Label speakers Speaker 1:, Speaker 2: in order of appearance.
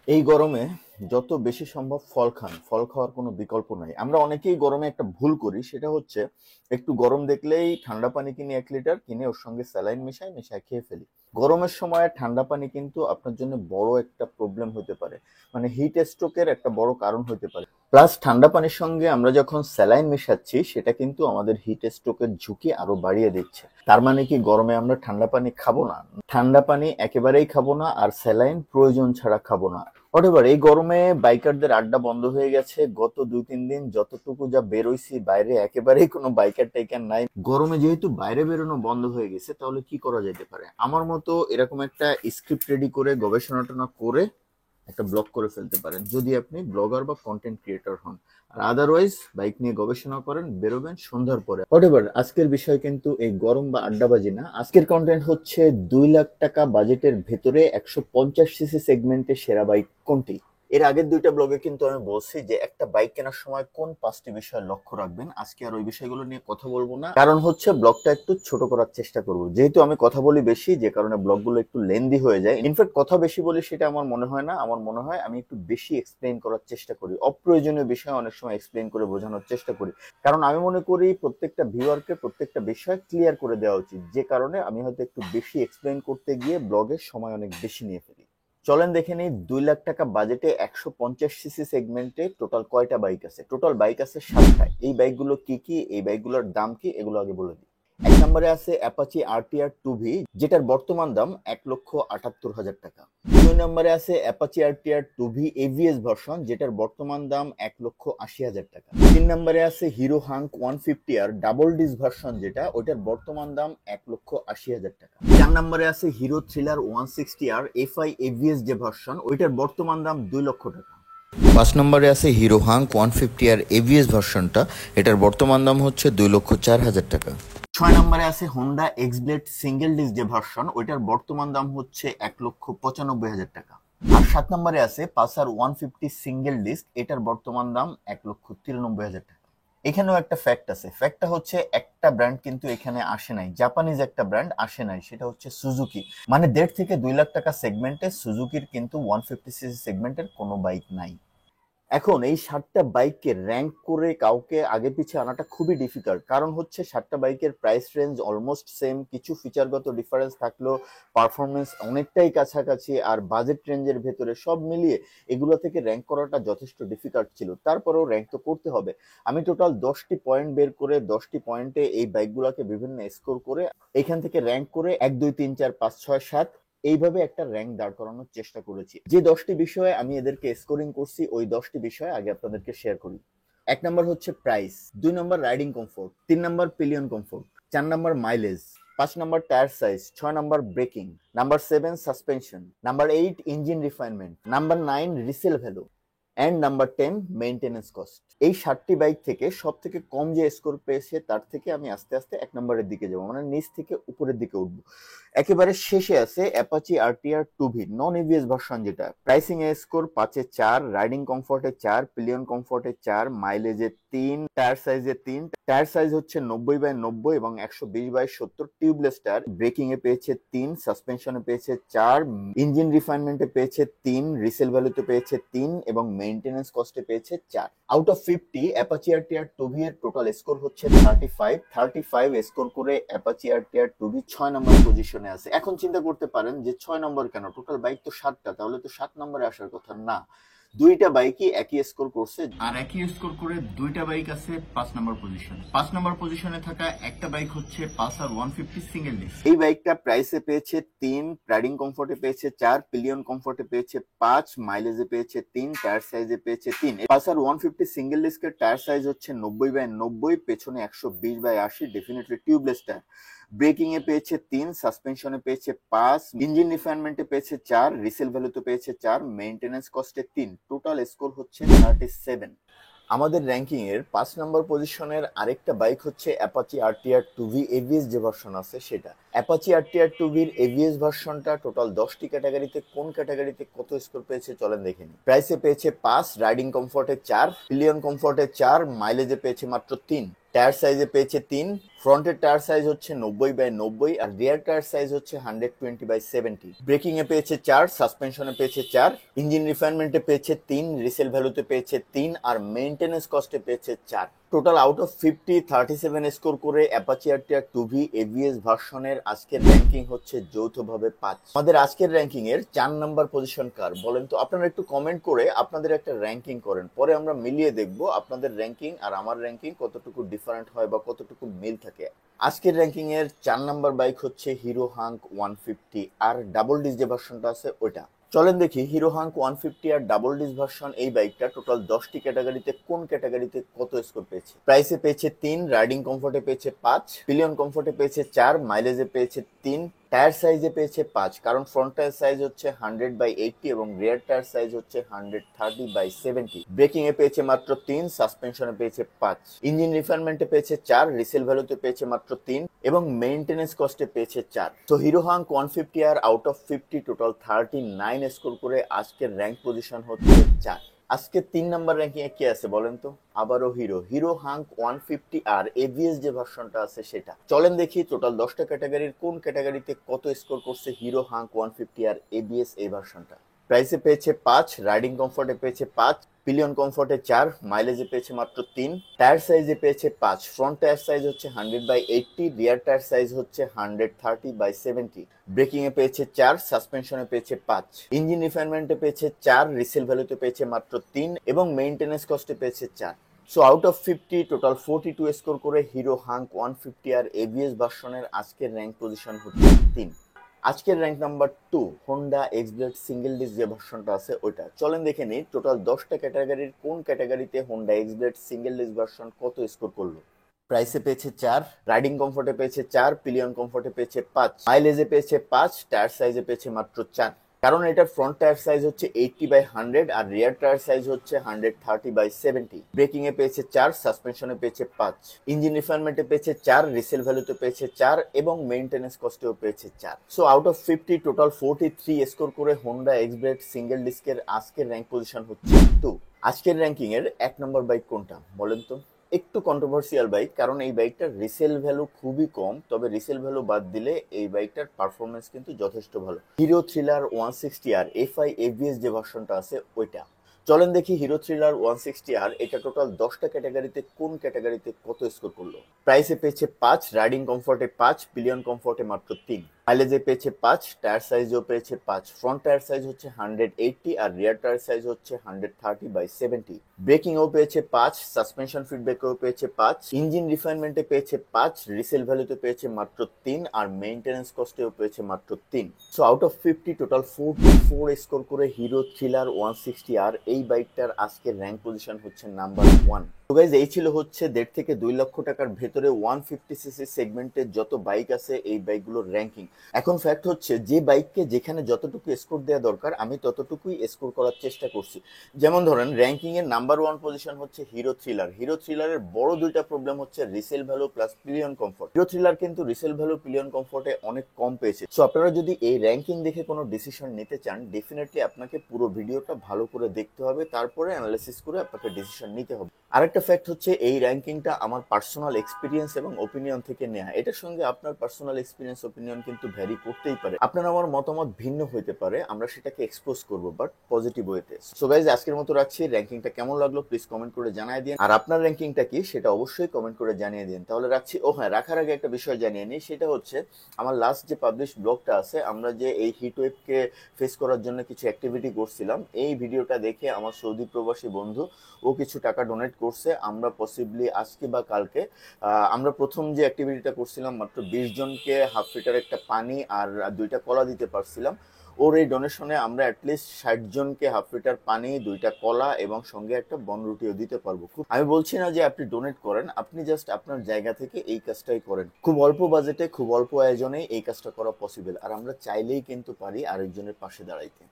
Speaker 1: এই গরমে যত বেশি সম্ভব ফল খান। ফল খাওয়ার কোনো বিকল্প নাই। আমরা অনেকেই গরমে একটা ভুল করি, সেটা হচ্ছে একটু গরম দেখলেই ঠান্ডা পানি কিনে 1 লিটার কিনে ওর সঙ্গে স্যালাইন মিশায় খেয়ে ফেলি। গরমের সময় ঠান্ডা পানি কিন্তু আপনার জন্য বড় একটা প্রবলেম হতে পারে, মানে হিট স্ট্রোকের একটা বড় কারণ হতে পারে। প্লাস ঠান্ডা পানির সঙ্গে আমরা যখন স্যালাইন মেশাচ্ছি সেটা কিন্তু আমাদের হিট স্ট্রোকের ঝুঁকি আরো বাড়িয়ে দিচ্ছে। তার মানে কি গরমে আমরা ঠান্ডা পানি খাবো না? ঠান্ডা পানি একেবারেই খাবো না, আর স্যালাইন প্রয়োজন ছাড়া খাবো না। হোয়াটএভার, এই গরমে বাইকারদের আড্ডা বন্ধ হয়ে গেছে। গত 2-3 দিন যতটুকু যা বেরোইছি বাইরে, একেবারেই কোনো বাইকার টাইকার নাই। গরমে যেহেতু বাইরে বেরোনো বন্ধ হয়ে গেছে, তাহলে কি করা যেতে পারে? আমার মতো এরকম একটা স্ক্রিপ্ট রেডি করে গবেষণা টনা করে একটা ব্লগ করে ফেলতে পারেন, যদি আপনি ব্লগার বা কন্টেন্ট ক্রিয়েটর হন। আর আদারওয়াইজ বাইক নিয়ে গবেষণা করেন, বেরোবেন সন্ধ্যার পরে। হোয়াটএভার, আজকের বিষয় কিন্তু এই গরম বা আড্ডাবাজি না। আজকের কন্টেন্ট হচ্ছে 2 লাখ টাকা বাজেটের ভেতরে 150 সিসি সেগমেন্টে সেরা বাইক কোনটি। এর আগের 2টা ব্লগে কিন্তু আমি বলছি যে একটা বাইক কেনার সময় কোন 5টি বিষয় লক্ষ্য রাখবেন। আজকে আর ওই বিষয়গুলো নিয়ে কথা বলবো না, কারণ হচ্ছে ব্লগটা একটু ছোট করার চেষ্টা করব। যেহেতু আমি কথা বলি বেশি, যে কারণে ব্লগগুলো একটু লেন্দি হয়ে যায়। ইনফ্যাক্ট কথা বেশি বলি সেটা আমার মনে হয় না, আমার মনে হয় আমি একটু বেশি এক্সপ্লেইন করার চেষ্টা করি। অপ্রয়োজনীয় বিষয় অনেক সময় এক্সপ্লেইন করে বোঝানোর চেষ্টা করি, কারণ আমি মনে করি প্রত্যেকটা ভিউয়ারকে প্রত্যেকটা বিষয় ক্লিয়ার করে দেওয়া উচিত। যে কারণে আমি হয়তো একটু বেশি এক্সপ্লেইন করতে গিয়ে ব্লগের সময় অনেক বেশি নিয়ে ফেলি। চলেন দেখে নিই 2 লাখ টাকা বাজেটে 150 সিসি সেগমেন্টে টোটাল কয়টা বাইক আছে। টোটাল বাইক আছে 7টা। এই বাইকগুলো কি কি, এই বাইকগুলোর দাম কি, এগুলো আগে বলে দিই। 1 নম্বরে আছে অ্যাপাচি আরটিআর 2V, যেটার বর্তমান দাম 1,78,000 টাকা। 2 নম্বরে আছে Apache RTR 2V ABS version, যেটার বর্তমান দাম 1,80,000 টাকা। 3 নম্বরে আছে Hero Hunk 150R double disc version, যেটা ওইটার বর্তমান দাম 1,80,000 টাকা। 4 নম্বরে আছে Hero Thriller 160R FI ABS যে ভার্সন, ওইটার বর্তমান দাম 2 লক্ষ টাকা। 5 নম্বরে আছে হিরো হাঙ্ক 150R এভিএস ভার্সনটা, এটার বর্তমান দাম হচ্ছে 2,04,000 টাকা। 6 নম্বরে আছে Honda x blade single disc যে ভার্সন, ওইটার বর্তমান দাম হচ্ছে 1,95,000 টাকা। আর 7 নম্বরে আছে পালসার 150 সিঙ্গেল ডিস্ক, এটার বর্তমান দাম 1,93,000 টাকা। এখানেও একটা ফ্যাক্ট আছে। ফ্যাক্টটা হচ্ছে একটা ব্র্যান্ড কিন্তু এখানে আসে নাই, জাপানিজ একটা ব্র্যান্ড আসে নাই, সেটা হচ্ছে সুজুকি। মানে 1.5 থেকে 2 লাখ টাকা সেগমেন্টে সুজুকির কিন্তু 150 সিসি সেগমেন্টের কোনো বাইক নাই। এখন এই 7টা বাইককে র‍্যাঙ্ক করে কাউকে আগে পিছে আনাটা খুবই ডিফিকাল্ট, কারণ হচ্ছে 7টা বাইকের প্রাইস রেঞ্জ অলমোস্ট সেম, কিছু ফিচারগত ডিফারেন্স থাকলেও পারফরমেন্স অনেকটাই কাছাকাছি, আর বাজেট রেঞ্জের ভেতরে সব মিলিয়ে এগুলো থেকে র‍্যাঙ্ক করাটা যথেষ্ট ডিফিকাল্ট ছিল। তারপরেও র‍্যাঙ্ক তো করতে হবে। আমি টোটাল 10টি পয়েন্ট বের করে 10টি পয়েন্টে এই বাইকগুলোকে বিভিন্ন স্কোর করে এখান থেকে র‍্যাঙ্ক করে 1 2 3 4 5 6 7 এইভাবে একটা র‍্যাঙ্ক দাঁড় করানোর চেষ্টা করেছি। যে 10টি বিষয়ে আমি এদেরকে স্কোরিং করছি, ওই 10টি বিষয় আগে আপনাদেরকে শেয়ার করি। 1 নম্বর হচ্ছে প্রাইস, 2 নম্বর রাইডিং কমফোর্ট, 3 নম্বর পিলিয়ন কমফোর্ট, 4 নম্বর মাইলেজ, 5 নম্বর টায়ার সাইজ, 6 নম্বর braking, number 7 suspension, number 8 engine refinement, number 9 resale value, and number 10 maintenance cost. এই 7টি বাইক থেকে সব থেকে কম যে স্কোর পেয়েছে তার থেকে আমি আস্তে আস্তে 1 নম্বরের দিকে যাবো, মানে নিচ থেকে উপরের দিকে উঠবো। একেবারে শেষে আছে Apache RTR 2V non ABS version, যেটা প্রাইসিং এ স্কোর 5-এ 4, রাইডিং কমফোর্টে 4, পিলিয়ন কমফোর্টে 4, মাইলেজে 3, টায়ার সাইজে 3। টায়ার সাইজ হচ্ছে 90/90 এবং 120/70 টিউবলেস টায়ার। ব্রেকিং এ পেয়েছে 3, সাসপেনশনে পেয়েছে 4, ইঞ্জিন রিফাইনমেন্টে পেয়েছে 3, রিসেল ভ্যালুতে পেয়েছে 3 এবং মেইনটেনেন্স কস্টে পেয়েছে 4। Out of 50 Apache RTR 2V এর টোটাল স্কোর হচ্ছে 35 স্কোর করে অ্যাপাচি আরটিআর 2V 6 নম্বর পজিশনে আছে। এখন চিন্তা করতে পারেন যে 6 নম্বর কেন, টোটাল বাইক তো 7টা, তাহলে তো 7 নম্বরে আসার কথা না। 2টা বাইকই একই স্কোর করছে, আর একই স্কোর করে 2টা বাইক আছে 5 নম্বর পজিশনে। 5 নম্বর পজিশনে থাকা একটা বাইক হচ্ছে পালসার 150 সিঙ্গেল ডিস্ক। এই বাইকটা প্রাইসে পেয়েছে 3, রাইডিং কমফোর্টে পেয়েছে 4, পিলিয়ন কমফোর্টে পেয়েছে 5, মাইলেজে পেয়েছে 3, টায়ার সাইজে পেয়েছে 3। পালসার 150 সিঙ্গেল ডিস্কের টায়ার সাইজ হচ্ছে 90/90, পেছনে 120/80, definitely tubeless tyre. Breaking a পেয়েছে 3, সাসপেনশনে পেয়েছে 5, ইঞ্জিন রিফাইনমেন্টে পেয়েছে 4, রিসেল ভ্যালুতে পেয়েছে 4, মেইনটেনেন্স কস্টে 3। টোটাল স্কোর হচ্ছে 37। আমাদের র্যাঙ্কিং এর 5 নম্বর পজিশনের আরেকটা বাইক হচ্ছে অ্যাপাচি আরটিআর 2V এভিএস যে ভার্সন আছে সেটা। অ্যাপাচি আরটিআর 2V এভিএস ভার্সনটা টোটাল 10টি ক্যাটাগরিতে কোন ক্যাটাগরিতে কত স্কোর পেয়েছে চলেন দেখে নিই। প্রাইসে পেয়েছে 5, রাইডিং কমফোর্টে 4, পিলিয়ন কমফোর্টে 4, মাইলেজে পেয়েছে মাত্র 3, টায়ার সাইজে পেয়েছে 3, ফ্রন্টের টায়ার সাইজ হচ্ছে 90/90 আর রিয়ার টায়ার সাইজ হচ্ছে 120/70, ব্রেকিং এ পেয়েছে 4, সাসপেনশনে পেয়েছে 4, ইঞ্জিন রিফাইনমেন্টে পেয়েছে 3, রিসেল ভ্যালুতে পেয়েছে 3 আর মেইনটেনেন্স কস্টে পেয়েছে 4। টোটাল আউট অফ 50 37 স্কোর করে অ্যাপাচি আরটিআর 2V এভিএস ভার্সনের আজকের র্যাঙ্কিং হচ্ছে যৌথভাবে 5। আমাদের আজকের র্যাঙ্কিং এর 4 নাম্বার পজিশন কার বলেন তো? আপনারা একটু কমেন্ট করে আপনাদের একটা র্যাঙ্কিং করেন, পরে আমরা মিলিয়ে দেখব আপনাদের র্যাঙ্কিং আর আমার র্যাঙ্কিং কতটুকু ডিফারেন্ট হয় বা কতটুকু মিল থাকে। আজকের র্যাঙ্কিং এর 4 নাম্বার বাইক হচ্ছে হিরো হাঙ্ক 150 আর ডাবল ডিস যে ভার্সনটা আছে ওইটা। চলেন দেখি হিরো হাঙ্ক 150 আর ডাবল ডিস ভার্সন এই বাইকটা টোটাল 10টি ক্যাটাগরিতে কোন ক্যাটাগরিতে কত স্কোর পেয়েছে। প্রাইসে পেয়েছে 3, রাইডিং কমফোর্টে পেয়েছে 5, পিলিয়ন কমফোর্টে পেয়েছে 4, মাইলেজে পেয়েছে 3, টায়ার সাইজে পেয়েছে 5 কারণ ফ্রন্ট টায়ার সাইজ হচ্ছে 100/80 এবং রিয়ার টায়ার সাইজ হচ্ছে 130/70, ব্রেকিং এ পেয়েছে মাত্র 3, সাসপেনশনে পেয়েছে 5, ইঞ্জিন রিফাইনমেন্টে পেয়েছে 4, রিসেল ভ্যালুতে পেয়েছে মাত্র 3 এবং মেইনটেনেন্স কস্টে পেয়েছে 4। তো Hero Hunk 150 R out of 50 total 39 score করে আজকের র্যাঙ্ক পজিশন হচ্ছে 4। আজকে 3 নাম্বার র্যাঙ্কিং এ কে আছে বলেন তো? আবারও হিরো হাঙ্ক 150 আর এভিএস যে ভার্সনটা আছে সেটা। চলেন দেখি টোটাল 10টা ক্যাটাগরির কোন ক্যাটাগরিতে কত স্কোর করছে হিরো হাঙ্ক 150 আর এভিএস এই ভার্সনটা। প্রাইসে পেয়েছে 5, রাইডিং কমফোর্টে পেয়েছে 5, পিলিয়ন কমফোর্টে 4, মাইলেজে পেয়েছে মাত্র 3, টায়ার সাইজে পেয়েছে 5, ফ্রন্ট টায়ার সাইজ হচ্ছে 100/80, রিয়ার টায়ার সাইজ হচ্ছে 130/70, ব্রেকিং এ পেয়েছে 4, সাসপেনশনে পেয়েছে 5, ইঞ্জিন রিফাইনমেন্টে পেয়েছে 4, রিসেল ভ্যালুতে পেয়েছে মাত্র 3 এবং মেইনটেনেন্স কস্টে পেয়েছে 4। So out of 50 total 42 score করে হিরো হাঙ্ক 150 আর এভিএস ভার্সনের আজকের র্যাঙ্ক পজিশন হচ্ছে 3। আজকের rank number 2 Honda X-Blade single disc যে ভার্সনটা আছে ওইটা। চলেন দেখে নিই টোটাল 10টা ক্যাটাগরির কোন ক্যাটাগরিতে Honda X-Blade single disc version কত স্কোর করলো। প্রাইসে পেয়েছে 4, রাইডিং কমফোর্টে পেয়েছে 4, পিলিয়ন কমফোর্টে পেয়েছে 5, মাইলেজে পেয়েছে 5, টায়ার সাইজে পেয়েছে মাত্র 4 কারণ এটার ফ্রন্ট টায়ার সাইজ হচ্ছে 80/100 আর রিয়ার টায়ার সাইজ হচ্ছে 130/70, ব্রেকিং এ পেয়েছে 4, সাসপেনশনে পেয়েছে 5, ইঞ্জিন রিফাইনমেন্টে পেয়েছে 4, রিসেল ভ্যালুতে পেয়েছে 4 এবং মেইনটেনেন্স কস্টেও পেয়েছে 4। So out of 50 total 43 score করে হোন্ডা এক্সব্লেড সিঙ্গেল ডিস্কের আজকের র্যাঙ্ক পজিশন হচ্ছে 2। আজকের র্যাঙ্কিং এর 1 নম্বর বাইক কোনটা বলেন তো? একটু কন্ট্রোভার্সিয়াল বাইক কারণ এই বাইকটার রিসেল ভ্যালু খুবই কম, তবে রিসেল ভ্যালু বাদ দিলে এই বাইকটার পারফরমেন্স কিন্তু যথেষ্ট ভালো। হিরো থ্রিলার 160 আর এফআই এভিএস যে ভার্সনটা আছে ওইটা। চলেন দেখি হিরো থ্রিলার 160 আর এটা টোটাল 10টা ক্যাটাগরিতে কোন ক্যাটাগরিতে কত স্কোর করলো। প্রাইসে পেয়েছে 5, রাইডিং কমফোর্টে 5, পিলিয়ন কমফোর্টে মাত্র 3, মাইলেজে পেয়েছে 5, টায়ার সাইজও পেয়েছে 5, ফ্রন্ট টায়ার সাইজ হচ্ছে 180 আর রিয়ার টায়ার সাইজ হচ্ছে 130/70, ব্রেকিংও পেয়েছে 5, সাসপেনশন ফিডব্যাকও পেয়েছে 5, ইঞ্জিন রিফাইনমেন্টে পেয়েছে 5, রিসেল ভ্যালুতে পেয়েছে মাত্র 3 আর মেইনটেনেন্স কস্টেও পেয়েছে মাত্র 3। So out of 50 total 44 score করে হিরো থ্রিলার 160 আর এই বাইকটার আজকের র্যাঙ্ক পজিশন হচ্ছে নাম্বার 1। তো গাইজ এই ছিল হচ্ছে 1.5 থেকে 2 লক্ষ টাকার ভেতরে 150cc সেগমেন্টের যত বাইক আছে এই বাইকগুলোর র্যাঙ্কিং। এখন ফ্যাক্ট হচ্ছে যে বাইককে যেখানে যতটুকু স্কোর দেওয়া দরকার আমি ততটুকুই স্কোর করার চেষ্টা করছি। যেমন ধরেন র্যাঙ্কিং এর নাম্বার 1 পজিশন হচ্ছে হিরো থ্রিলার। হিরো থ্রিলারের বড় দুইটা প্রবলেম হচ্ছে resale value plus pillion comfort. Hero Thriller কিন্তু রিসেল ভ্যালু পিলিয়ন কমফোর্টে অনেক কম পেয়েছে। সো আপনারা যদি এই র্যাঙ্কিং দেখে কোনো ডিসিশন নিতে চান ডেফিনেটলি আপনাকে পুরো ভিডিওটা ভালো করে দেখতে হবে, তারপরে অ্যানালাইসিস করে আপনাকে ডিসিশন নিতে হবে। আরেকটা ফ্যাক্ট হচ্ছে এই র্যাঙ্কিংটা আমার পার্সোনাল এক্সপিরিয়েন্স এবং ওপিনিয়ন থেকে নেওয়া। এটার সঙ্গে আপনার পার্সোনাল এক্সপিরিয়েন্স ওপিনিয়ন কিন্তু ভ্যারি করতেই পারে, আপনার আমার মতামত ভিন্ন হইতে পারে, আমরা সেটাকে এক্সপোজ করব বাট পজিটিভ ওয়েতে। সো গাইজ আজকের মতো রাখছি। র্যাঙ্কিংটা কেমন লাগলো প্লিজ কমেন্ট করে জানিয়ে দিন, আর আপনার র্যাঙ্কিংটা কি সেটা অবশ্যই কমেন্ট করে জানিয়ে দিন। তাহলে রাখছি। ও হ্যাঁ, রাখার আগে একটা বিষয় জানিয়ে নিই, সেটা হচ্ছে আমার লাস্ট যে পাবলিশ ব্লগটা আছে, আমরা যে এই হিট ওয়েভকে ফেস করার জন্য কিছু অ্যাক্টিভিটি করছিলাম, এই ভিডিওটা দেখে আমার সৌদি প্রবাসী বন্ধু ও কিছু টাকা ডোনেট করছে। আমরা পসিবলি আজকে বা কালকে আমরা প্রথম যে অ্যাক্টিভিটিটা করছিলাম মাত্র 20 জনকে হাফ লিটার একটা পানি আর 2টা কলা দিতে পারছিলাম। ওর এই ডোনেশনে আমরা অ্যাটলিস্ট 60 জনকে হাফ লিটার পানি, 2টা কলা এবং সঙ্গে একটা বনরুটিও দিতে পারবো। আমি বলছি না যে আপনি ডোনেট করেন, আপনি জাস্ট আপনার জায়গা থেকে এই কাজটাই করেন। খুব অল্প বাজেটে খুব অল্প আয়োজনে এই কাজটা করা পসিবল, আর আমরা চাইলেই কিন্তু পারি আরেকজনের পাশে দাঁড়াইতে।